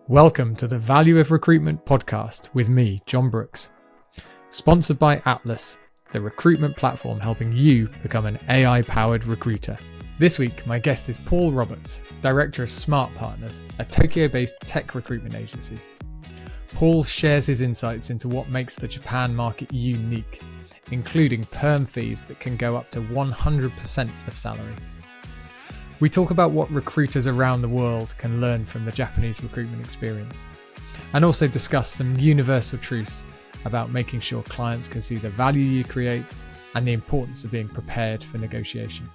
Welcome to the Value of Recruitment podcast with me, Jon Brooks. Sponsored by Atlas, the recruitment platform helping you become an AI-powered recruiter. This week, my guest is Paul Roberts, Director of Smart Partners, a Tokyo-based tech recruitment agency. Paul shares his insights into what makes the Japan market unique, including perm fees that can go up to 100% of salary. We talk about what recruiters around the world can learn from the Japanese recruitment experience, and also discuss some universal truths about making sure clients can see the value you create and the importance of being prepared for negotiation.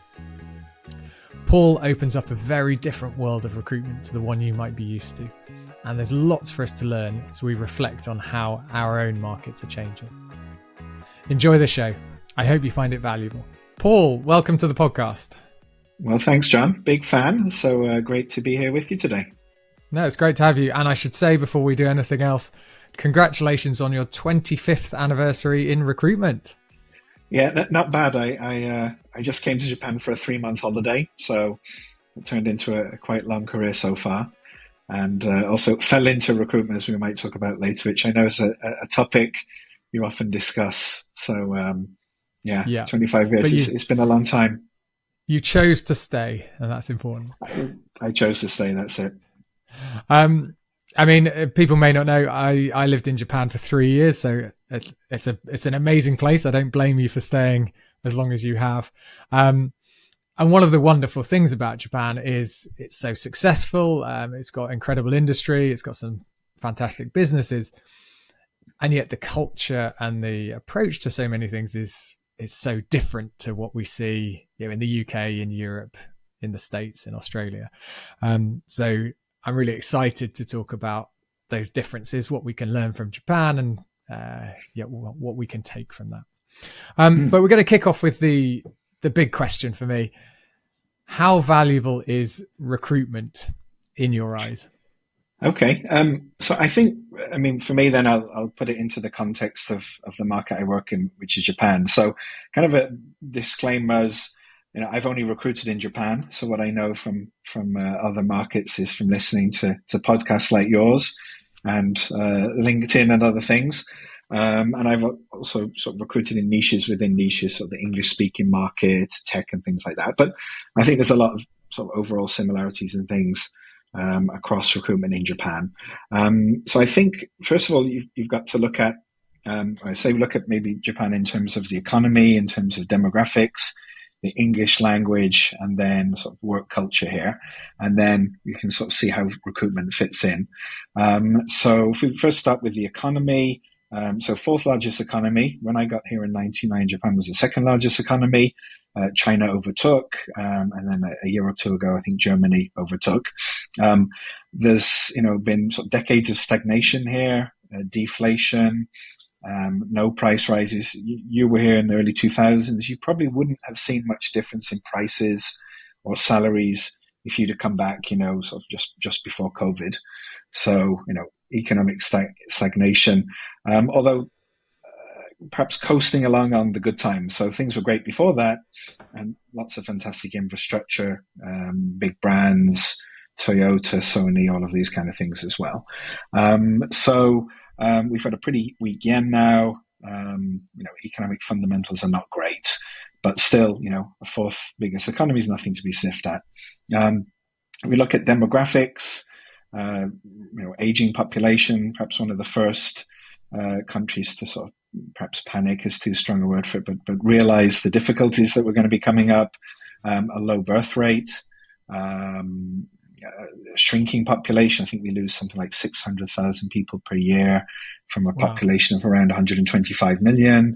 Paul opens up a very different world of recruitment to the one you might be used to, and there's lots for us to learn as we reflect on how our own markets are changing. Enjoy the show. I hope you find it valuable. Paul, welcome to the podcast. Well, thanks, John. Big fan. So great to be here with you today. No, it's great to have you. And I should say, before we do anything else, congratulations on your 25th anniversary in recruitment. Yeah, not bad. I just came to Japan for a 3-month holiday, so it turned into a quite long career so far. And also fell into recruitment, as we might talk about later, which I know is a topic you often discuss. So, yeah, 25 years. It's been a long time. You chose to stay, and that's important. I chose to stay, that's it. I mean, people may not know, I lived in Japan for 3 years, so it's an amazing place. I don't blame you for staying as long as you have. And one of the wonderful things about Japan is it's so successful. It's got incredible industry. It's got some fantastic businesses. And yet the culture and the approach to so many things is so different to what we see, in the UK, in Europe, in the States, in Australia. So I'm really excited to talk about those differences, what we can learn from Japan, and what we can take from that. But we're going to kick off with the big question for me. How valuable is recruitment in your eyes? Okay. So for me, then I'll put it into the context of the market I work in, which is Japan. So kind of a disclaimers, I've only recruited in Japan. So what I know from other markets is from listening to podcasts like yours and LinkedIn and other things. And I've also sort of recruited in niches within niches, so the English speaking market, tech and things like that. But I think there's a lot of sort of overall similarities and things across recruitment in Japan. So I think, first of all, you've got to look at, look at maybe Japan in terms of the economy, in terms of demographics, the English language, and then sort of work culture here. And then you can sort of see how recruitment fits in. So if we first start with the economy, so fourth largest economy. When I got here in 1999, Japan was the second largest economy. China overtook, and then a year or two ago, I think Germany overtook. There's been sort of decades of stagnation here, deflation, no price rises. You were here in the early 2000s. You probably wouldn't have seen much difference in prices or salaries if you'd have come back, sort of just before COVID. So, economic stagnation, although perhaps coasting along on the good times. So things were great before that, and lots of fantastic infrastructure, big brands, Toyota, Sony, all of these kind of things as well. So we've had a pretty weak yen now. Economic fundamentals are not great, but still, a fourth biggest economy is nothing to be sniffed at. We look at demographics, aging population, perhaps one of the first countries to sort of, perhaps panic is too strong a word for it, but realize the difficulties that were going to be coming up, a low birth rate, shrinking population. I think we lose something like 600,000 people per year from a population of around 125 million,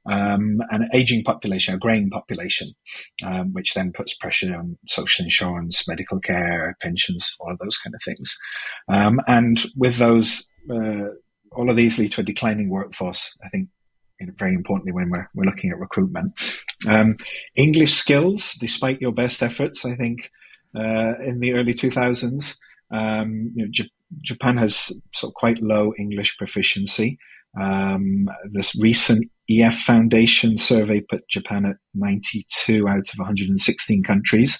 an aging population, a greying population, which then puts pressure on social insurance, medical care, pensions, all of those kind of things. And with those, all of these lead to a declining workforce, I think, very importantly when we're looking at recruitment. English skills, despite your best efforts, I think, in the early 2000s, Japan has sort of quite low English proficiency. This recent EF Foundation survey put Japan at 92 out of 116 countries.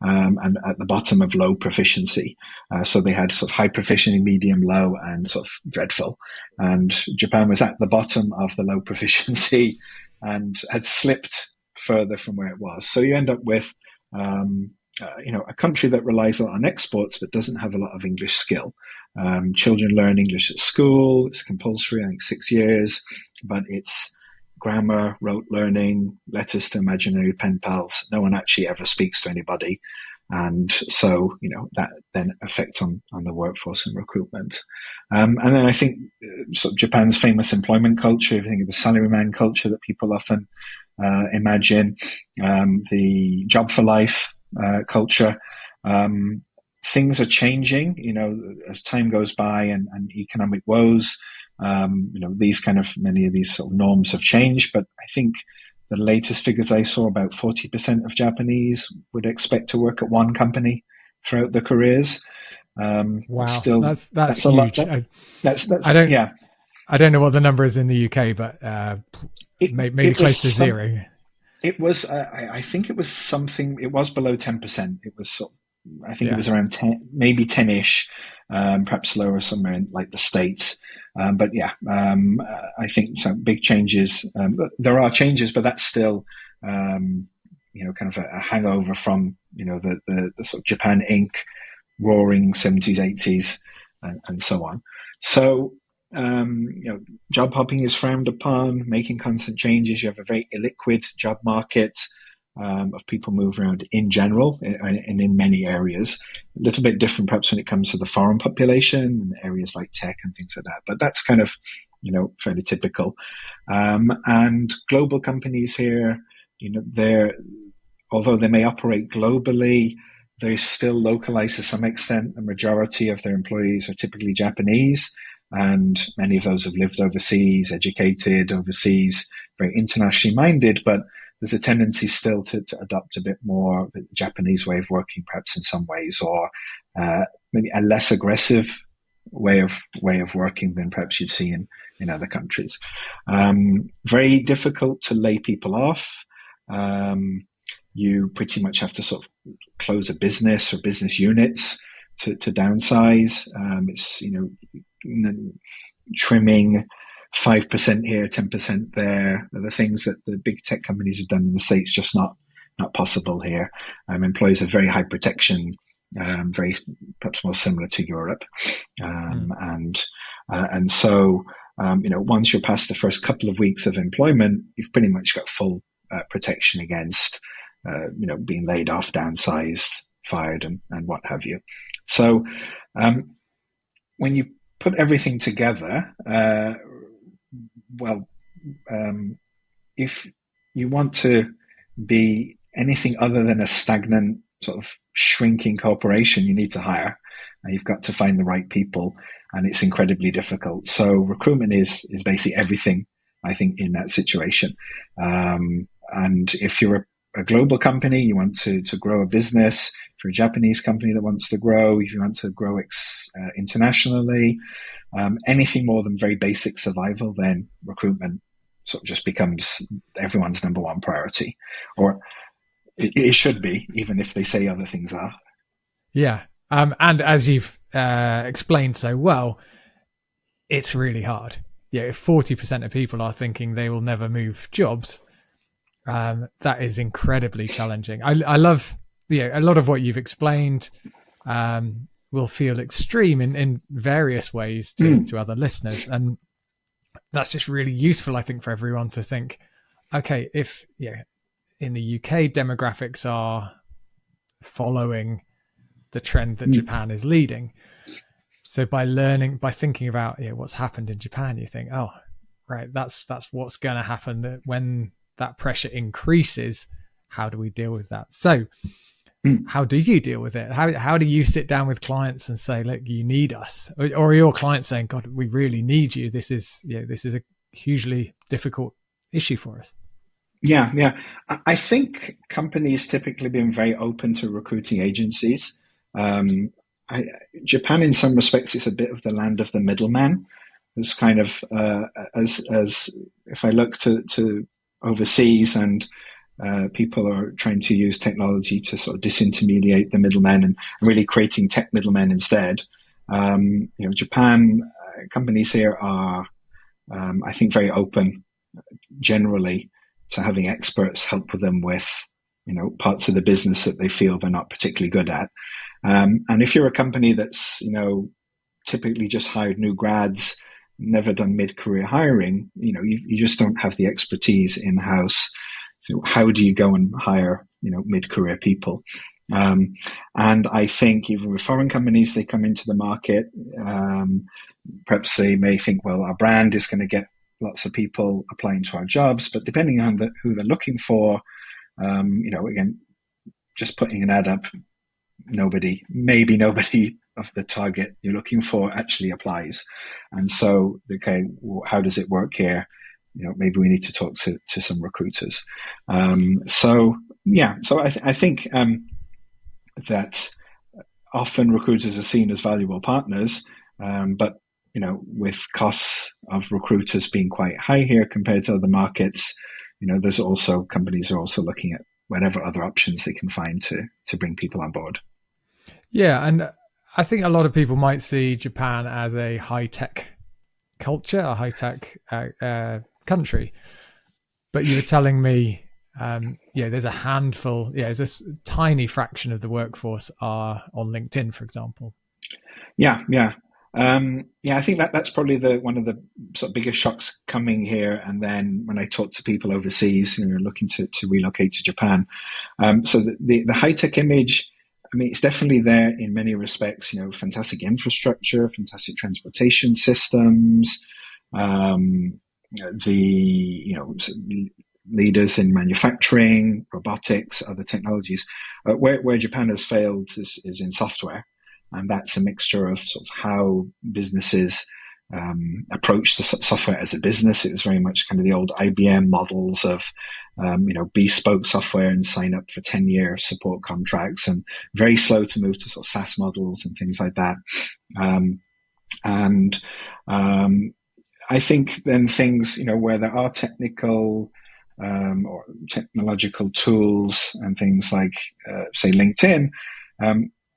and at the bottom of low proficiency. So they had sort of high proficiency, medium, low, and sort of dreadful. And Japan was at the bottom of the low proficiency and had slipped further from where it was. So you end up with, a country that relies a lot on exports but doesn't have a lot of English skill. Children learn English at school. It's compulsory, I think 6 years, but it's grammar, rote learning, letters to imaginary pen pals. No one actually ever speaks to anybody. And so, that then affects on the workforce and recruitment. And then I think sort of Japan's famous employment culture, if you think of the salaryman culture that people often imagine, the job for life culture, things are changing, as time goes by and economic woes. Many of these sort of norms have changed, but I think the latest figures I saw, about 40% of Japanese would expect to work at one company throughout their careers. Wow, still, that's huge. I don't know what the number is in the UK, but maybe close to zero. It was, I think it was something. It was below 10%. It was I think it was around 10, maybe 10-ish, perhaps lower somewhere in like the States. I think some big changes. There are changes, but that's still, kind of a hangover from, the sort of Japan Inc. roaring 70s, 80s, and so on. So, job hopping is frowned upon, making constant changes. You have a very illiquid job market. Of people move around in general and in many areas. A little bit different perhaps when it comes to the foreign population and areas like tech and things like that. But that's kind of, fairly typical. And global companies here, although they may operate globally, they're still localized to some extent. The majority of their employees are typically Japanese, and many of those have lived overseas, educated overseas, very internationally minded, but there's a tendency still to adopt a bit more the Japanese way of working, perhaps in some ways, or maybe a less aggressive way of working than perhaps you'd see in other countries. Very difficult to lay people off. You pretty much have to sort of close a business or business units to downsize. It's trimming 5% here, 10% there. Are the things that the big tech companies have done in the States, just not possible here. Employees have very high protection, very perhaps more similar to Europe, and so once you're past the first couple of weeks of employment, you've pretty much got full protection against being laid off, downsized, fired, and what have you. So when you put everything together, if you want to be anything other than a stagnant sort of shrinking corporation, you need to hire, and you've got to find the right people, and it's incredibly difficult. So recruitment is basically everything, I think, in that situation. And if you're a global company, you want to grow a business. If you're a Japanese company that wants to grow, if you want to grow internationally, anything more than very basic survival, then recruitment sort of just becomes everyone's number one priority, or it should be, even if they say other things are. Yeah. And as you've explained so well, it's really hard. Yeah, if 40% of people are thinking they will never move jobs, that is incredibly challenging. I love, a lot of what you've explained will feel extreme in various ways to other listeners. And that's just really useful, I think, for everyone to think, okay, if in the UK demographics are following the trend that Japan is leading. So by thinking about what's happened in Japan, you think, oh, right, that's what's going to happen, that when that pressure increases, how do we deal with that? So how do you deal with it? How do you sit down with clients and say, look, you need us? Or are your clients saying, God, we really need you. This is a hugely difficult issue for us. Yeah. I think companies typically been very open to recruiting agencies. Japan, in some respects, is a bit of the land of the middleman. It's kind of as if I look to overseas, and people are trying to use technology to sort of disintermediate the middlemen and really creating tech middlemen instead. Japan companies here are, I think, very open generally to having experts help them with, parts of the business that they feel they're not particularly good at. And if you're a company that's, typically just hired new grads, never done mid-career hiring, you just don't have the expertise in-house. So how do you go and hire, mid-career people? And I think even with foreign companies, they come into the market, perhaps they may think, well, our brand is going to get lots of people applying to our jobs, but depending on who they're looking for, again, just putting an ad up, maybe nobody of the target you're looking for actually applies. And so, okay, well, how does it work here? Maybe we need to talk to some recruiters. So I think that often recruiters are seen as valuable partners, but with costs of recruiters being quite high here compared to other markets, there's also companies are also looking at whatever other options they can find to bring people on board. Yeah, and I think a lot of people might see Japan as a high-tech culture, a high-tech country. But you were telling me, there's a handful, there's this tiny fraction of the workforce are on LinkedIn, for example. Yeah. I think that's probably one of the sort of biggest shocks coming here. And then when I talk to people overseas, looking to relocate to Japan, so the high-tech image, I mean, it's definitely there in many respects. Fantastic infrastructure, fantastic transportation systems, leaders in manufacturing, robotics, other technologies. Where Japan has failed is in software. And that's a mixture of sort of how businesses approach the software as a business. It was very much kind of the old IBM models of, bespoke software and sign up for 10-year support contracts, and very slow to move to sort of SaaS models and things like that. I think then things, where there are technical or technological tools and things like, say, LinkedIn,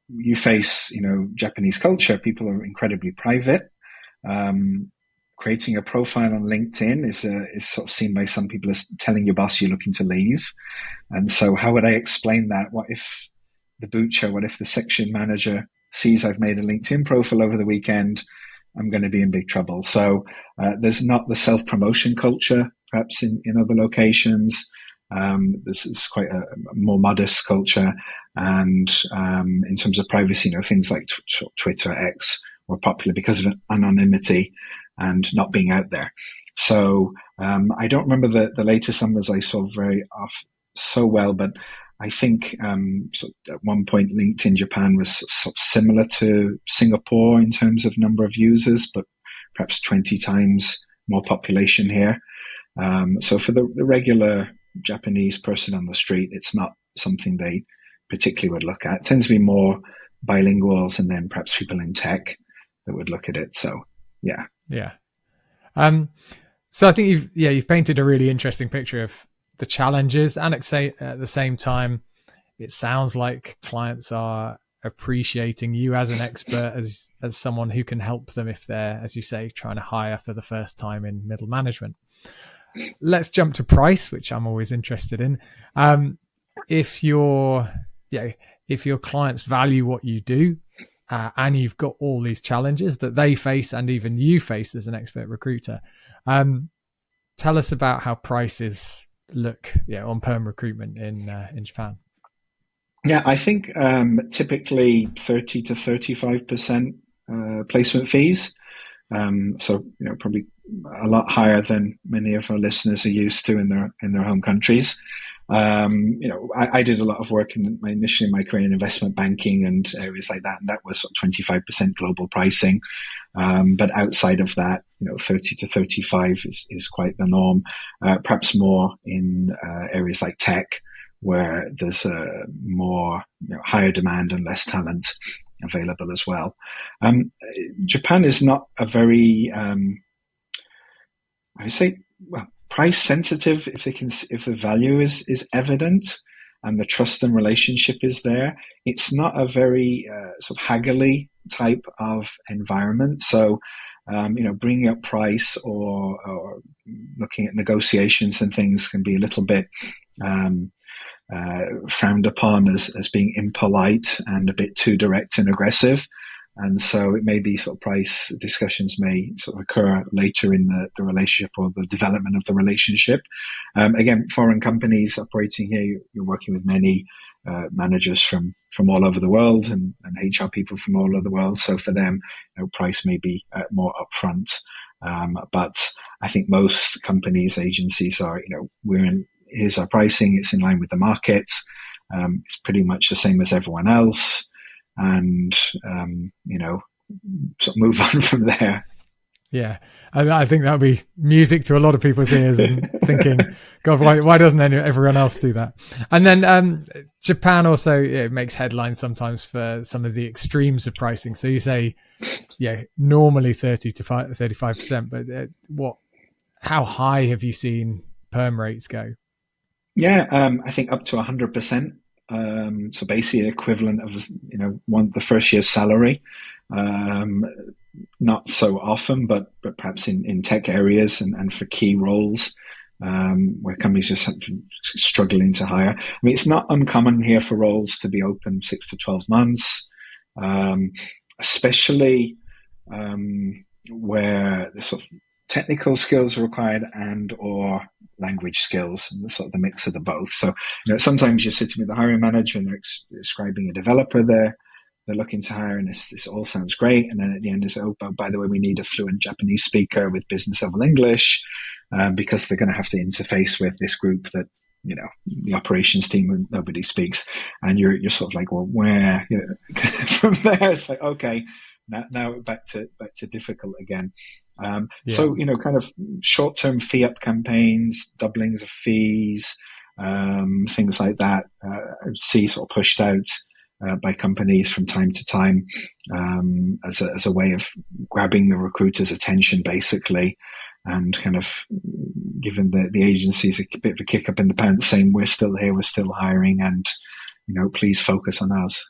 you face, Japanese culture. People are incredibly private. Creating a profile on LinkedIn is sort of seen by some people as telling your boss you're looking to leave. And so how would I explain that? What if the section manager sees I've made a LinkedIn profile over the weekend? I'm going to be in big trouble. So there's not the self-promotion culture, perhaps in other locations. This is quite a more modest culture. And in terms of privacy, things like Twitter, X were popular because of anonymity and not being out there. So I don't remember the latest numbers I saw so well, but I think at one point LinkedIn Japan was sort of similar to Singapore in terms of number of users, but perhaps 20 times more population here. So for the regular Japanese person on the street, it's not something they particularly would look at. It tends to be more bilinguals and then perhaps people in tech that would look at it. So yeah. So I think you've painted a really interesting picture of the challenges, and at the same time, it sounds like clients are appreciating you as an expert, as someone who can help them if they're, as you say, trying to hire for the first time in middle management. Let's jump to price, which I'm always interested in. If your clients value what you do, and you've got all these challenges that they face and even you face as an expert recruiter, tell us about how prices look on perm recruitment in Japan. Yeah, I think typically 30 to 35% placement fees. So probably a lot higher than many of our listeners are used to in their home countries. I did a lot of work initially in my career in investment banking and areas like that, and that was 25% global pricing. But outside of that, 30 to 35 is quite the norm. Perhaps more in areas like tech, where there's more higher demand and less talent available as well. Japan is not a very, price sensitive if the value is evident and the trust and relationship is there. It's not a very sort of haggly type of environment. So, bringing up price or looking at negotiations and things can be a little bit frowned upon as being impolite and a bit too direct and aggressive. And so it may be sort of price discussions may sort of occur later in the relationship or the development of the relationship. Again, foreign companies operating here, you're working with many managers from all over the world and HR people from all over the world. So for them, price may be more upfront. But I think most companies, agencies are, here's our pricing. It's in line with the market. It's pretty much the same as everyone else. And, sort of move on from there. Yeah. I think that would be music to a lot of people's ears and thinking, God, why doesn't everyone else do that? And then Japan also makes headlines sometimes for some of the extremes of pricing. So you say, normally 30 to 35%, but how high have you seen perm rates go? Yeah, I think up to 100%. So basically equivalent of, the first year's salary. Not so often, but perhaps in tech areas and for key roles where companies just struggling to hire. I mean, it's not uncommon here for roles to be open 6 to 12 months, especially where the sort of technical skills are required and or language skills, and the sort of the mix of the both. So, sometimes you're sitting with the hiring manager and they're describing a developer they're looking to hire, and this all sounds great. And then at the end, it's, by the way, we need a fluent Japanese speaker with business level English, because they're going to have to interface with this group that, the operations team and nobody speaks. And you're sort of like, well, where, from there, it's like, okay, now back to difficult again. So, kind of short-term fee up campaigns, doublings of fees, things like that, I see sort of pushed out by companies from time to time as a way of grabbing the recruiter's attention, basically, and kind of giving the agencies a bit of a kick up in the pants, saying we're still here, we're still hiring, and please focus on us.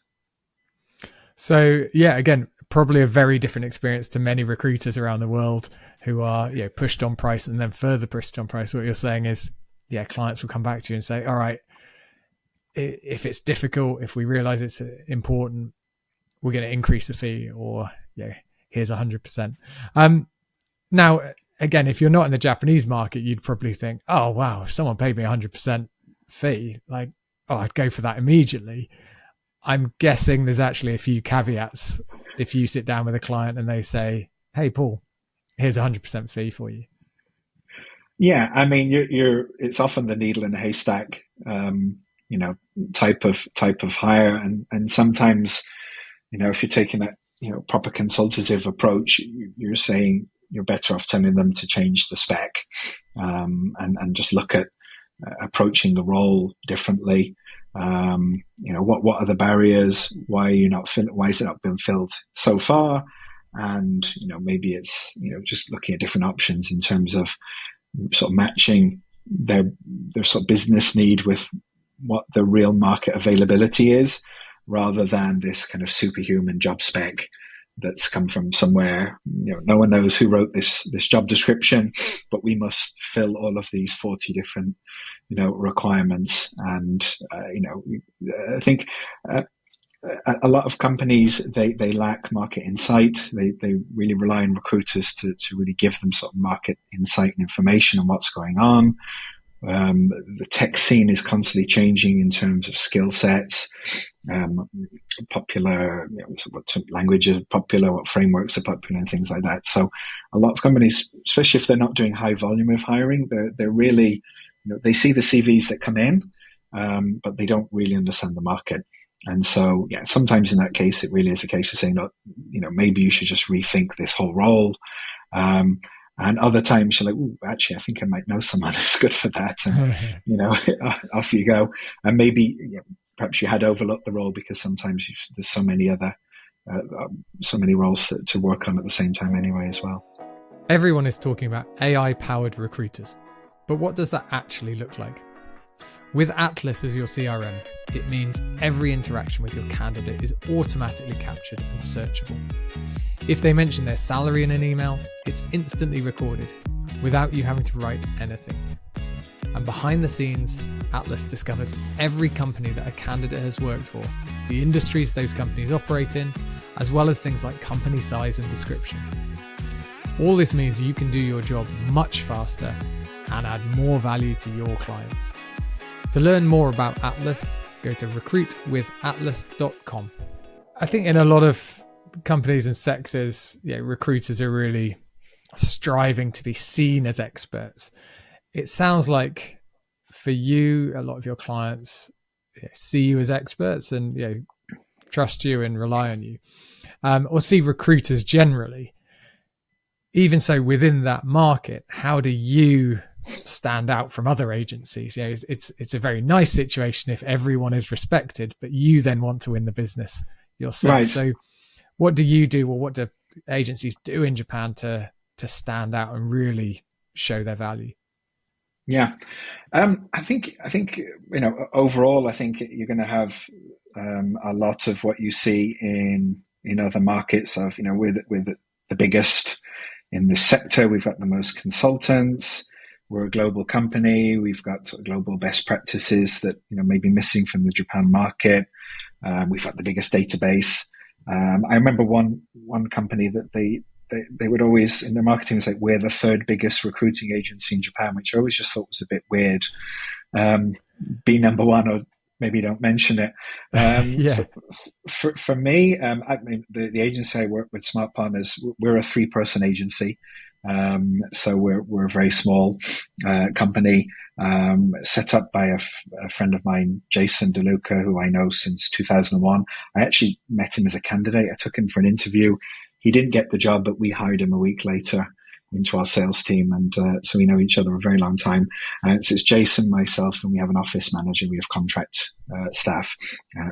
So again, probably a very different experience to many recruiters around the world who are pushed on price and then further pushed on price. What you're saying is, clients will come back to you and say, all right, if it's difficult, if we realize it's important, we're going to increase the fee, or here's 100%. Now, again, if you're not in the Japanese market, you'd probably think, oh, wow, if someone paid me 100% fee, I'd go for that immediately. I'm guessing there's actually a few caveats if you sit down with a client and they say, hey, Paul, here's 100% fee for you. Yeah, I mean, it's often the needle in a haystack, type of hire, and sometimes, if you're taking that proper consultative approach, you're saying you're better off telling them to change the spec, and just look at approaching the role differently. What are the barriers? Why is it not been filled so far? And maybe it's just looking at different options in terms of sort of matching their sort of business need with what the real market availability is, rather than this kind of superhuman job spec that's come from somewhere. No one knows who wrote this job description, but we must fill all of these 40 different requirements. And I think a lot of companies, they lack market insight. They really rely on recruiters to really give them sort of market insight and information on what's going on. The tech scene is constantly changing in terms of skill sets, popular, what languages are popular, what frameworks are popular, and things like that. So a lot of companies, especially if they're not doing high volume of hiring, they're really, they see the CVs that come in, but they don't really understand the market. And so, sometimes in that case, it really is a case of saying, look, maybe you should just rethink this whole role. And other times you're like, actually, I think I might know someone who's good for that. And, off you go. And maybe perhaps you had overlooked the role because sometimes there's so many other, so many roles to work on at the same time anyway as well. Everyone is talking about AI-powered recruiters. But what does that actually look like? With Atlas as your CRM, it means every interaction with your candidate is automatically captured and searchable. If they mention their salary in an email, it's instantly recorded without you having to write anything. And behind the scenes, Atlas discovers every company that a candidate has worked for, the industries those companies operate in, as well as things like company size and description. All this means you can do your job much faster and add more value to your clients. To learn more about Atlas, go to recruitwithatlas.com. I think in a lot of companies and sectors, recruiters are really striving to be seen as experts. It sounds like for you, a lot of your clients see you as experts and trust you and rely on you, or see recruiters generally. Even so, within that market, how do you stand out from other agencies? It's a very nice situation if everyone is respected, but you then want to win the business yourself. Right. So what do you do, or what do agencies do in Japan to stand out and really show their value? Yeah, I think overall, I think you're going to have a lot of what you see in other markets. Of we're the biggest in this sector. We've got the most consultants. We're a global company. We've got global best practices that may be missing from the Japan market. We've got the biggest database. I remember one company that they would always, in their marketing, say, we're the third biggest recruiting agency in Japan, which I always just thought was a bit weird. Be number one, or maybe don't mention it. Yeah. So for me, the agency I work with, Smart Partners, we're a 3-person agency. So we're a very small company, set up by a friend of mine, Jason DeLuca, who I know since 2001. I actually met him as a candidate. I took him for an interview. He didn't get the job, but we hired him a week later into our sales team. And so we know each other a very long time. So it's Jason, myself, and we have an office manager. We have contract staff,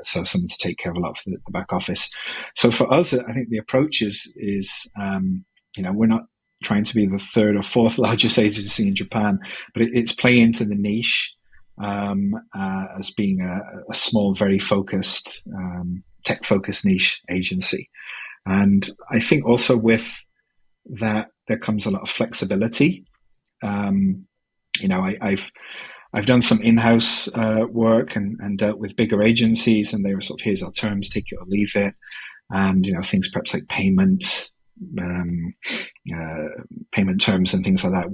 so someone to take care of a lot of the back office. So for us, I think the approach is we're not trying to be the third or fourth largest agency in Japan, but it's play into the niche as being a small, very focused, tech-focused niche agency. And I think also with that, there comes a lot of flexibility. I've done some in-house work and dealt with bigger agencies, and they were sort of, here's our terms, take it or leave it. And, things perhaps like payment terms and things like that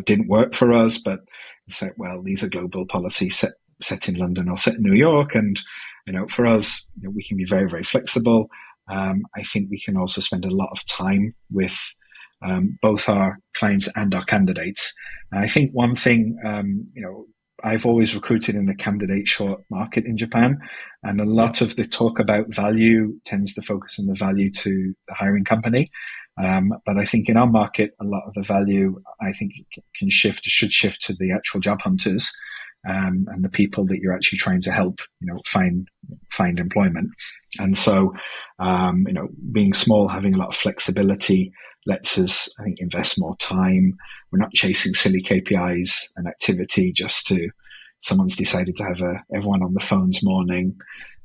didn't work for us, but it's like, well, these are global policies set in London or set in New York. And, for us, we can be very, very flexible. I think we can also spend a lot of time with both our clients and our candidates. And I think one thing, I've always recruited in the candidate short market in Japan, and a lot of the talk about value tends to focus on the value to the hiring company. But I think in our market, a lot of the value, I think, should shift to the actual job hunters and the people that you're actually trying to help, find employment. And so, being small, having a lot of flexibility lets us, I think, invest more time. We're not chasing silly KPIs and activity just to someone's decided to have everyone on the phones morning,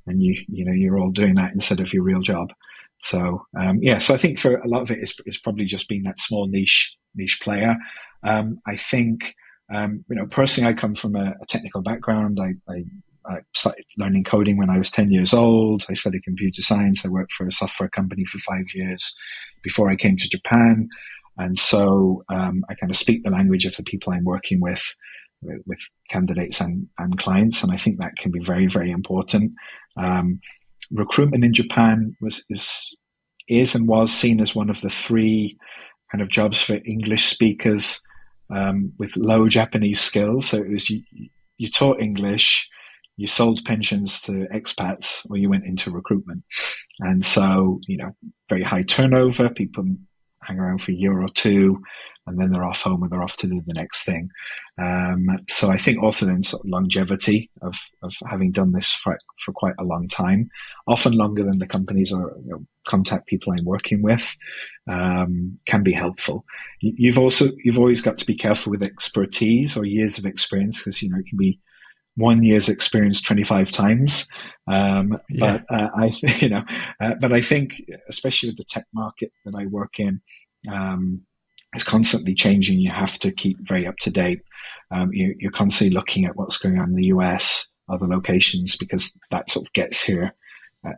and you're all doing that instead of your real job. So so I think for a lot of it is probably just being that small niche player. I think personally, I come from a technical background. I started learning coding when I was 10 years old. I studied computer science. I worked for a software company for 5 years before I came to Japan. And so I kind of speak the language of the people I'm working with candidates and clients. And I think that can be very, very important. Recruitment in Japan is and was seen as one of the 3 kind of jobs for English speakers with low Japanese skills. So it was you taught English, you sold pensions to expats, or you went into recruitment. And so, very high turnover, people hang around for a year or two, and then they're off home and they're off to do the next thing. So I think also then sort of longevity of having done this for quite a long time, often longer than the companies or contact people I'm working with, can be helpful. You've always got to be careful with expertise or years of experience, because it can be 1 year's experience 25 times. But I think, especially with the tech market that I work in, it's constantly changing. You have to keep very up to date. You're constantly looking at what's going on in the US, other locations, because that sort of gets here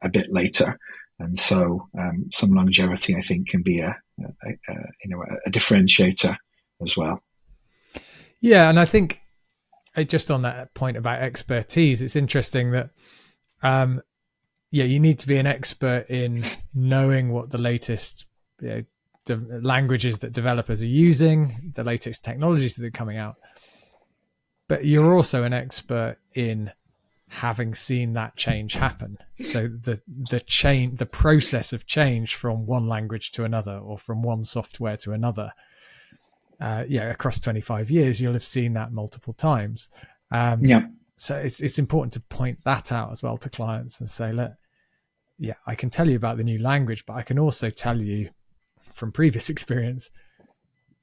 a bit later. And so some longevity, I think, can be a differentiator as well. Yeah, and I think just on that point about expertise, it's interesting that you need to be an expert in knowing what the latest languages that developers are using, the latest technologies that are coming out. But you're also an expert in having seen that change happen. So the process of change from one language to another, or from one software to another, across 25 years, you'll have seen that multiple times. So it's important to point that out as well to clients and say, look, I can tell you about the new language, but I can also tell you from previous experience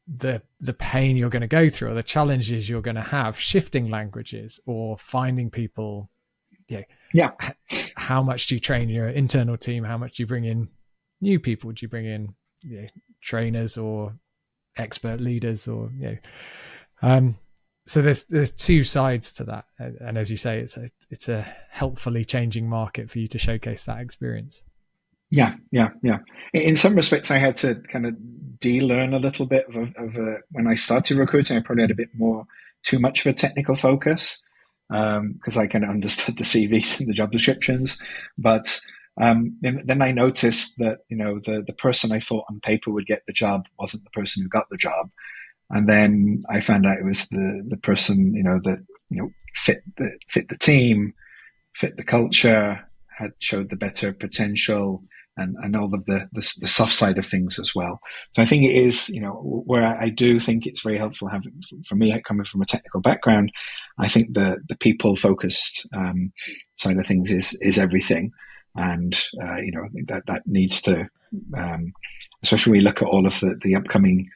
the pain you're going to go through, or the challenges you're going to have shifting languages, or finding people. How much do you train your internal team? How much do you bring in new people? Do you bring in trainers or expert leaders, or so there's two sides to that, and as you say, it's a helpfully changing market for you to showcase that experience. Yeah. In some respects, I had to kind of de-learn a little bit of when I started recruiting. I probably had a bit too much of a technical focus, because I kind of understood the CVs and the job descriptions, but then I noticed that the person I thought on paper would get the job wasn't the person who got the job, and then I found out it was the person that fit the team, fit the culture, showed the better potential, and all of the soft side of things as well. So I think it is, where I do think it's very helpful having, for me, coming from a technical background, I think the people focused side of things is everything. And, I think that needs to, especially when we look at all of the upcoming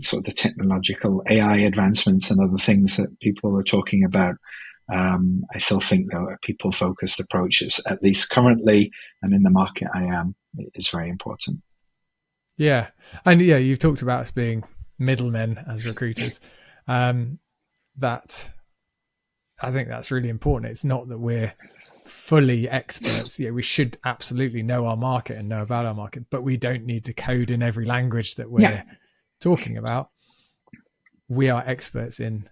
sort of the technological AI advancements and other things that people are talking about. I still think, though, a people-focused approach is, at least currently and in the market I am, is very important. Yeah. And you've talked about us being middlemen as recruiters. That I think that's really important. It's not that we're fully experts. We should absolutely know our market and know about our market, but we don't need to code in every language that we're talking about. We are experts in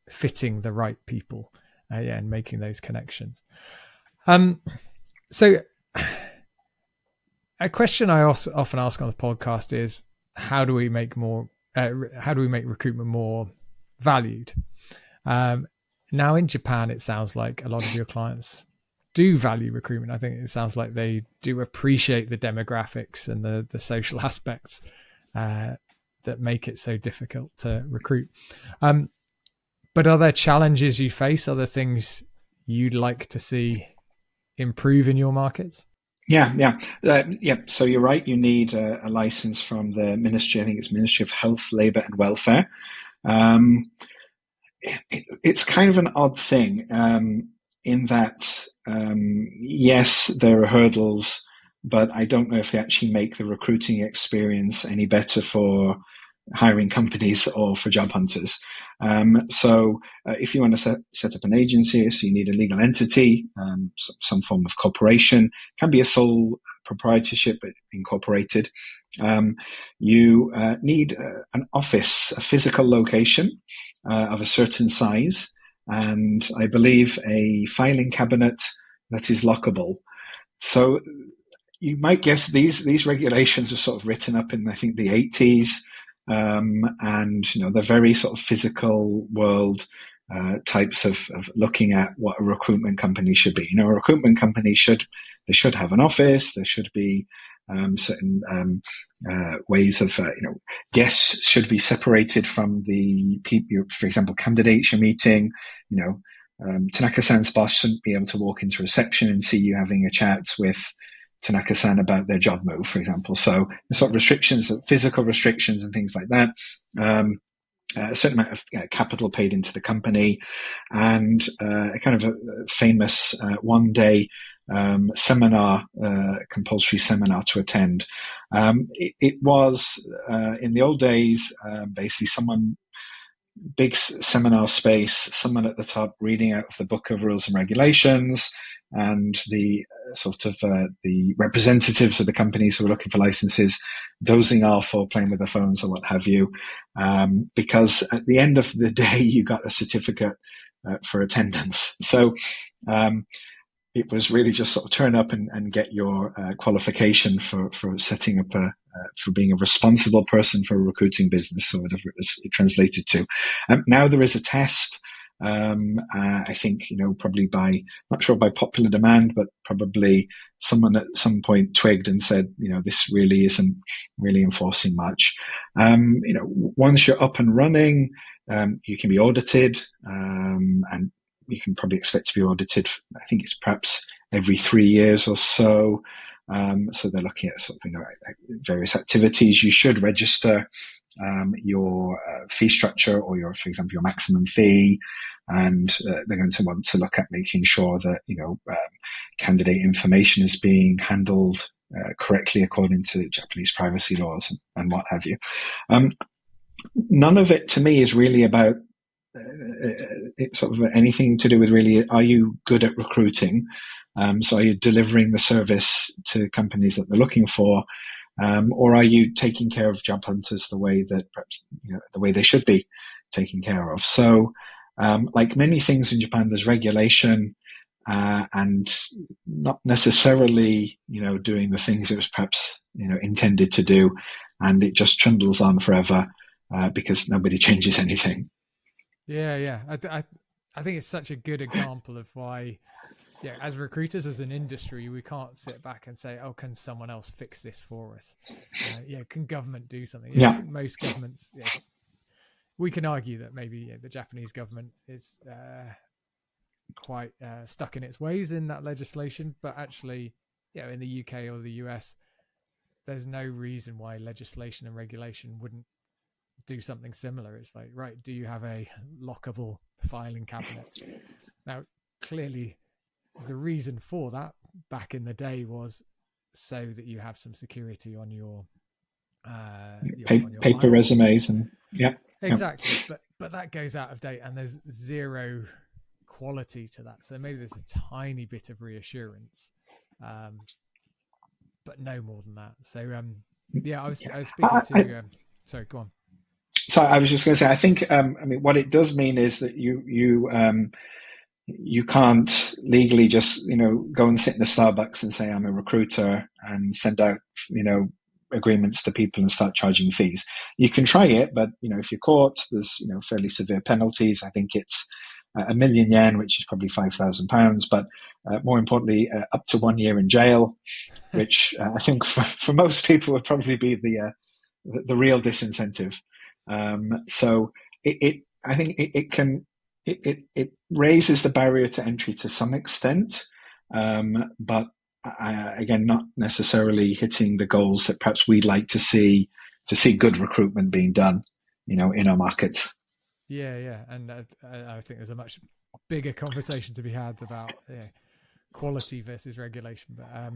fitting the right people. And making those connections. So a question I also often ask on the podcast is, how do we make recruitment more valued? Now in Japan, it sounds like a lot of your clients do value recruitment. I think it sounds like they do appreciate the demographics and the social aspects that make it so difficult to recruit. But are there challenges you face? Are there things you'd like to see improve in your markets? Yeah. So you're right. You need a license from the ministry. I think it's Ministry of Health, Labour and Welfare. It's kind of an odd thing in that, yes, there are hurdles, but I don't know if they actually make the recruiting experience any better for hiring companies or for job hunters. So if you want to set up an agency, so you need a legal entity, some form of corporation, can be a sole proprietorship, but incorporated. You need an office, a physical location of a certain size, and I believe a filing cabinet that is lockable. So you might guess these regulations are sort of written up in, I think, the 80s. And they're very sort of physical world types of looking at what a recruitment company should be. A recruitment company should have an office. There should be certain ways of guests should be separated from the people, for example, candidates you're meeting. Tanaka-san's boss shouldn't be able to walk into reception and see you having a chat with Tanaka-san about their job move, for example. So the sort of restrictions, physical restrictions and things like that. A certain amount of capital paid into the company, and a kind of a famous one-day seminar, compulsory seminar to attend. It was in the old days basically big seminar space, someone at the top reading out of the book of rules and regulations, and the the representatives of the companies who are looking for licenses dozing off or playing with their phones or what have you, because at the end of the day you got a certificate for attendance. So it was really just sort of turn up and get your qualification for setting up for being a responsible person for a recruiting business, or whatever it translated to. Now there is a test. I think, probably not sure by popular demand, but probably someone at some point twigged and said, this really isn't really enforcing much. Once you're up and running, you can be audited, and you can probably expect to be audited. I think it's perhaps every 3 years or so. So they're looking at various activities. You should register your fee structure, or for example, your maximum fee, and they're going to want to look at making sure that candidate information is being handled correctly according to Japanese privacy laws and what have you. None of it to me is really about anything to do with really, are you good at recruiting? So are you delivering the service to companies that they're looking for? Or are you taking care of job hunters the way that perhaps, the way they should be taken care of? So, like many things in Japan, there's regulation, and not necessarily, doing the things it was perhaps, intended to do. And it just trundles on forever, because nobody changes anything. Yeah. I think it's such a good example of why, as recruiters, as an industry, we can't sit back and say, oh, can someone else fix this for us? Can government do something? I think most governments, we can argue that maybe the Japanese government is quite stuck in its ways in that legislation, but actually, in the UK or the US, there's no reason why legislation and regulation wouldn't do something similar. It's like, right, do you have a lockable filing cabinet? Now, clearly, the reason for that back in the day was so that you have some security on your paper files. Resumes and exactly. But that goes out of date, and there's zero quality to that. So maybe there's a tiny bit of reassurance, but no more than that. So I was speaking to. Sorry, go on. So I was just going to say, I think what it does mean is that you can't legally just go and sit in a Starbucks and say I'm a recruiter and send out agreements to people and start charging fees. You can try it, but if you're caught, there's fairly severe penalties. I think it's 1 million yen, which is probably £5,000, but more importantly, up to 1 year in jail, which I think for most people would probably be the real disincentive. So I think it raises the barrier to entry to some extent, but again, not necessarily hitting the goals that perhaps we'd like to see good recruitment being done, in our markets. Yeah, and I think there's a much bigger conversation to be had about quality versus regulation, but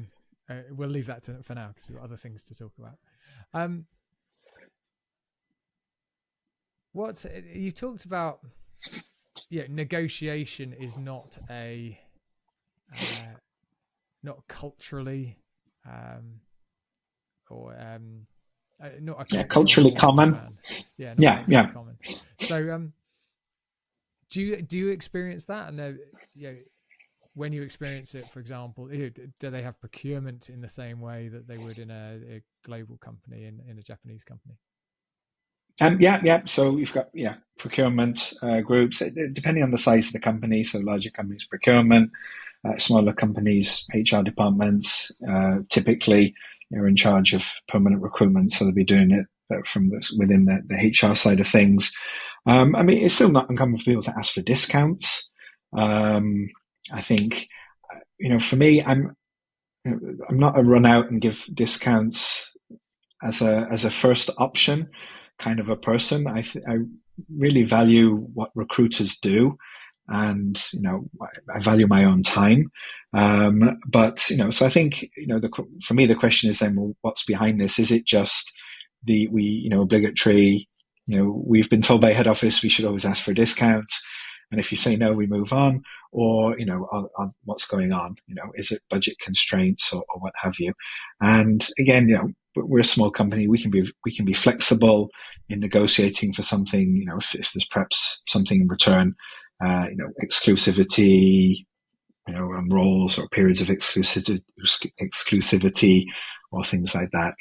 we'll leave that for now because we've got other things to talk about. What you talked about, negotiation is not not culturally not a culturally common. Common. So, do you experience that? And when you experience it, for example, do they have procurement in the same way that they would in a global company, in a Japanese company? So we've got procurement groups depending on the size of the company. So larger companies, procurement, smaller companies, HR departments. Typically, are in charge of permanent recruitment, so they'll be doing it within the HR side of things. I mean, it's still not uncommon for people to ask for discounts. I think, for me, I'm not a run out and give discounts as a first option kind of a person. I really value what recruiters do, and I value my own time. But so I think for me the question is then, well, what's behind this? Is it just the obligatory? We've been told by head office we should always ask for discounts, and if you say no, we move on. Or what's going on? Is it budget constraints or what have you? And again, we're a small company. We can be flexible in negotiating for something. If there's perhaps something in return, exclusivity, on roles or periods of exclusivity or things like that.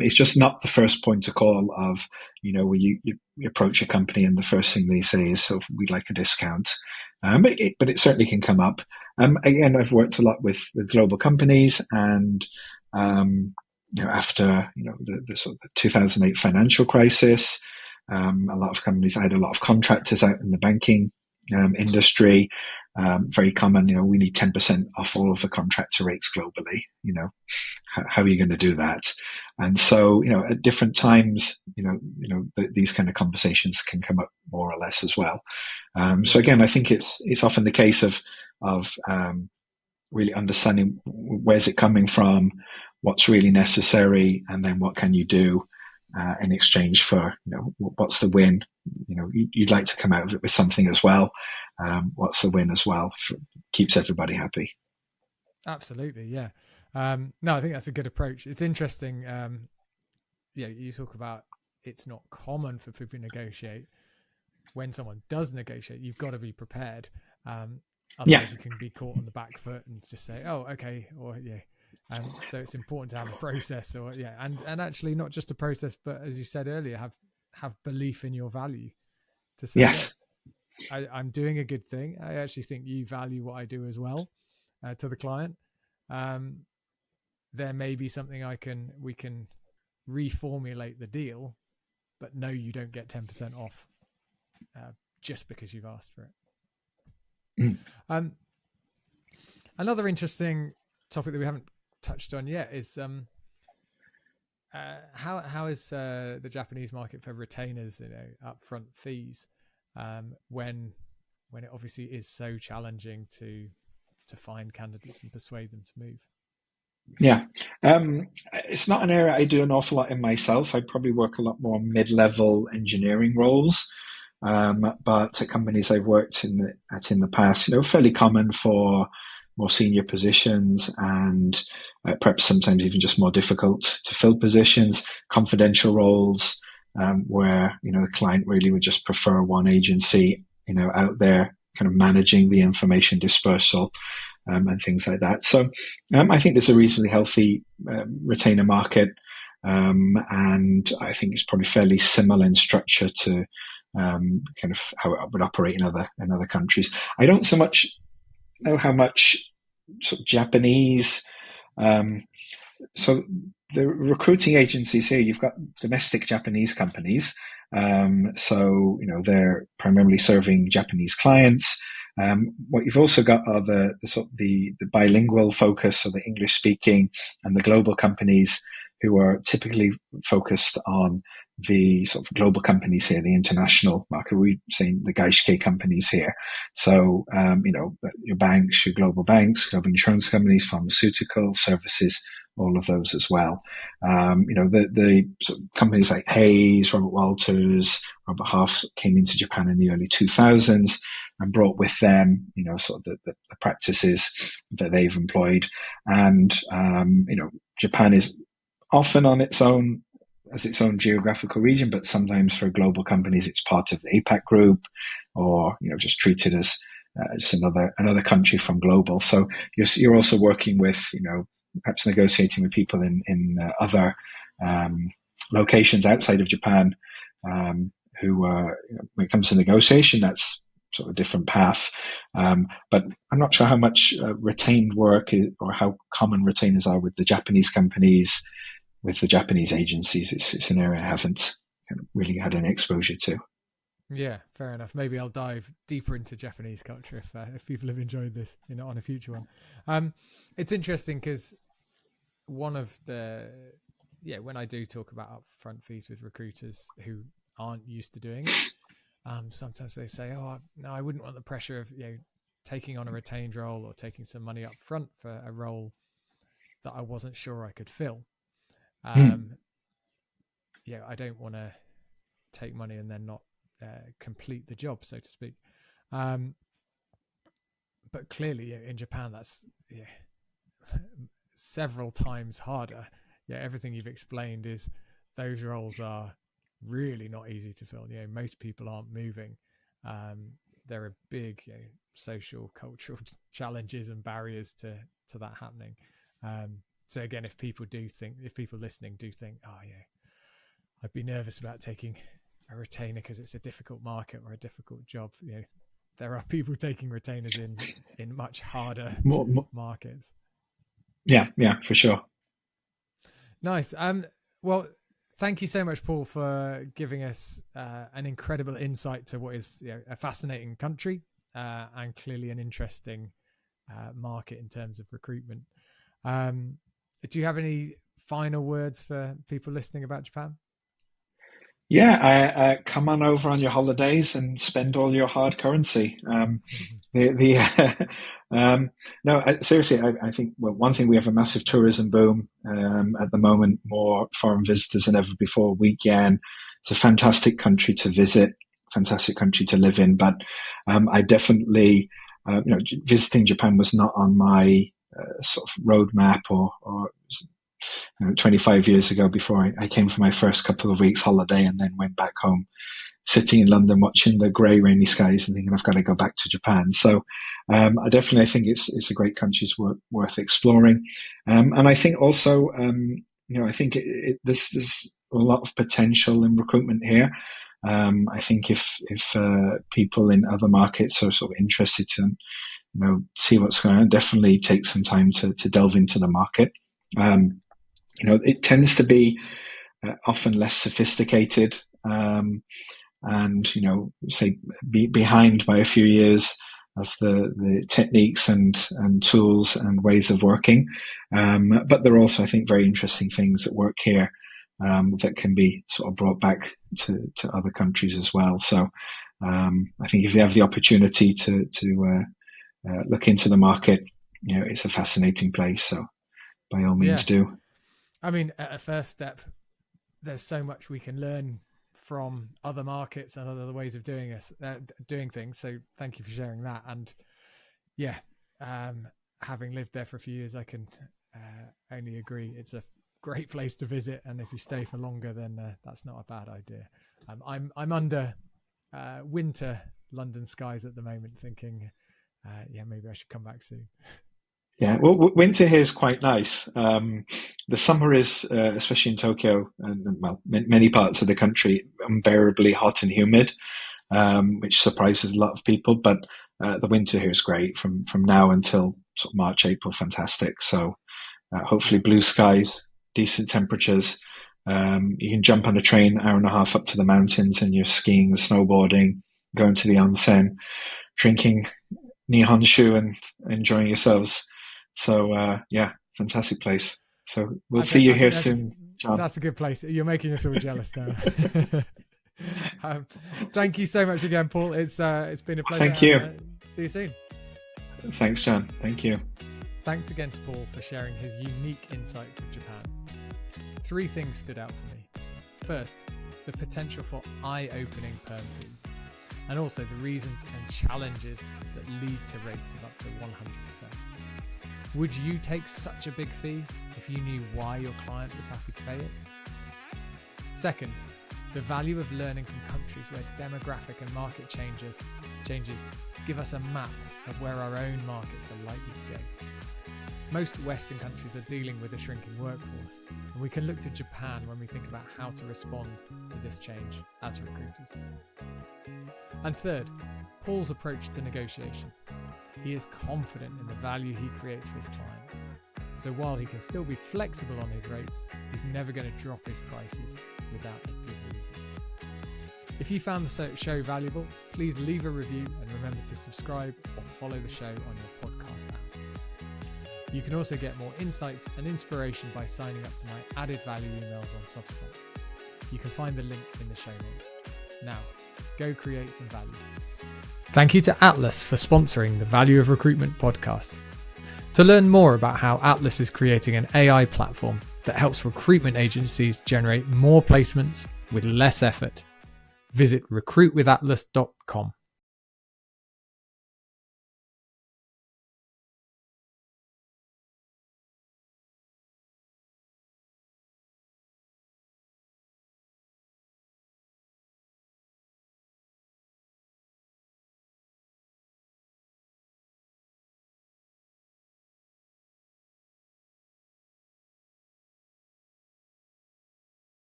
It's just not the first point of call of, when you approach a company and the first thing they say is, so we'd like a discount. But it certainly can come up. Again, I've worked a lot with global companies, and after the sort of the 2008 financial crisis, a lot of companies, I had a lot of contractors out in the banking industry. Very common, we need 10% off all of the contractor rates globally. How are you going to do that? And so, at different times, these kind of conversations can come up more or less as well. So again, I think it's often the case of really understanding where's it coming from, what's really necessary, and then what can you do in exchange for, what's the win? You'd like to come out of it with something as well. What's the win as well? Keeps everybody happy. Absolutely, yeah. No, I think that's a good approach. It's interesting. You talk about it's not common for people to negotiate. When someone does negotiate, you've got to be prepared. Otherwise, you can be caught on the back foot and just say, "Oh, okay," or yeah. So it's important to have a process, and actually not just a process, but as you said earlier, have belief in your value. To say, yes, I'm doing a good thing. I actually think you value what I do as well to the client. There may be something we can reformulate the deal, but no, you don't get 10% off just because you've asked for it. Another interesting topic that we haven't touched on yet is how is the Japanese market for retainers, upfront fees, when it obviously is so challenging to find candidates and persuade them to move. Yeah, it's not an area I do an awful lot in myself. I probably work a lot more on mid-level engineering roles, but at companies I've worked in the past, fairly common for more senior positions, and perhaps sometimes even just more difficult to fill positions, confidential roles, where the client really would just prefer one agency out there kind of managing the information dispersal and things like that. So I think there's a reasonably healthy retainer market, and I think it's probably fairly similar in structure to kind of how it would operate in other countries. I don't so much know how much sort of Japanese. So the recruiting agencies here, you've got domestic Japanese companies. So they're primarily serving Japanese clients. What you've also got are the bilingual focus, so the English speaking, and the global companies who are typically focused on the sort of global companies here, the international market. We're saying the Gaishike companies here. So, your banks, your global banks, global insurance companies, pharmaceutical services, all of those as well. The sort of companies like Hayes, Robert Walters, Robert Half came into Japan in the early 2000s and brought with them, sort of the practices that they've employed. And, Japan is often on its own geographical region, but sometimes for global companies, it's part of the APAC group, or just treated as just another country from global. So you're also working with perhaps negotiating with people in other locations outside of Japan, who when it comes to negotiation, that's sort of a different path. But I'm not sure how much retained work or how common retainers are with the Japanese companies. with the Japanese agencies, it's an area I haven't kind of really had any exposure to. Yeah, fair enough. Maybe I'll dive deeper into Japanese culture if people have enjoyed this, on a future one. It's interesting because one of when I do talk about upfront fees with recruiters who aren't used to doing it, sometimes they say, "Oh, no, I wouldn't want the pressure of taking on a retained role or taking some money up front for a role that I wasn't sure I could fill." I don't want to take money and then not complete the job, so to speak. But clearly, in Japan, that's several times harder. Everything you've explained is those roles are really not easy to fill. Most people aren't moving. There are big social, cultural challenges and barriers to that happening. So again, if people listening do think, oh yeah, I'd be nervous about taking a retainer because it's a difficult market or a difficult job. There are people taking retainers in much harder markets. Yeah, for sure. Nice. Well, thank you so much, Paul, for giving us an incredible insight to what is a fascinating country and clearly an interesting market in terms of recruitment. Do you have any final words for people listening about Japan? Yeah, come on over on your holidays and spend all your hard currency. Seriously, I think one thing, we have a massive tourism boom at the moment, more foreign visitors than ever before. It's a fantastic country to visit, fantastic country to live in. But I definitely, visiting Japan was not on my sort of roadmap or 25 years ago, before I came for my first couple of weeks holiday and then went back home, sitting in London watching the grey, rainy skies and thinking I've got to go back to Japan. So I think it's a great country. It's worth exploring. And I think also, I think there's a lot of potential in recruitment here. I think if people in other markets are sort of interested to, see what's going on, definitely take some time to delve into the market. It tends to be often less sophisticated, and say be behind by a few years of the techniques and tools and ways of working. But there are also, I think, very interesting things that work here that can be sort of brought back to other countries as well. So I think if you have the opportunity to look into the market, it's a fascinating place. So by all means do. I mean, at a first step, there's so much we can learn from other markets and other ways of doing things. So thank you for sharing that. And having lived there for a few years, I can only agree. It's a great place to visit, and if you stay for longer, then that's not a bad idea. I'm under winter London skies at the moment, thinking, maybe I should come back soon. Yeah, well, winter here is quite nice. The summer is, especially in Tokyo and many parts of the country, unbearably hot and humid, which surprises a lot of people. But the winter here is great from now until sort of March, April, fantastic. So hopefully blue skies, decent temperatures. You can jump on a train, hour and a half up to the mountains, and you're skiing, snowboarding, going to the onsen, drinking nihonshu and enjoying yourselves. So fantastic place. So we'll see you here soon, John. That's a good place. You're making us all jealous now. Thank you so much again, Paul. It's been a pleasure. Thank you. See you soon. Thanks, John. Thank you. Thanks again to Paul for sharing his unique insights of Japan. 3 things stood out for me. First, the potential for eye-opening perm fees, and also the reasons and challenges that lead to rates of up to 100%. Would you take such a big fee if you knew why your client was happy to pay it? Second, the value of learning from countries where demographic and market changes give us a map of where our own markets are likely to go. Most Western countries are dealing with a shrinking workforce, and we can look to Japan when we think about how to respond to this change as recruiters. And third, Paul's approach to negotiation. He is confident in the value he creates for his clients. So while he can still be flexible on his rates, he's never going to drop his prices without a good reason. If you found the show valuable, please leave a review and remember to subscribe or follow the show on your podcast app. You can also get more insights and inspiration by signing up to my added value emails on Substack. You can find the link in the show notes. Now, go create some value. Thank you to Atlas for sponsoring the Value of Recruitment podcast. To learn more about how Atlas is creating an AI platform that helps recruitment agencies generate more placements with less effort, visit recruitwithatlas.com.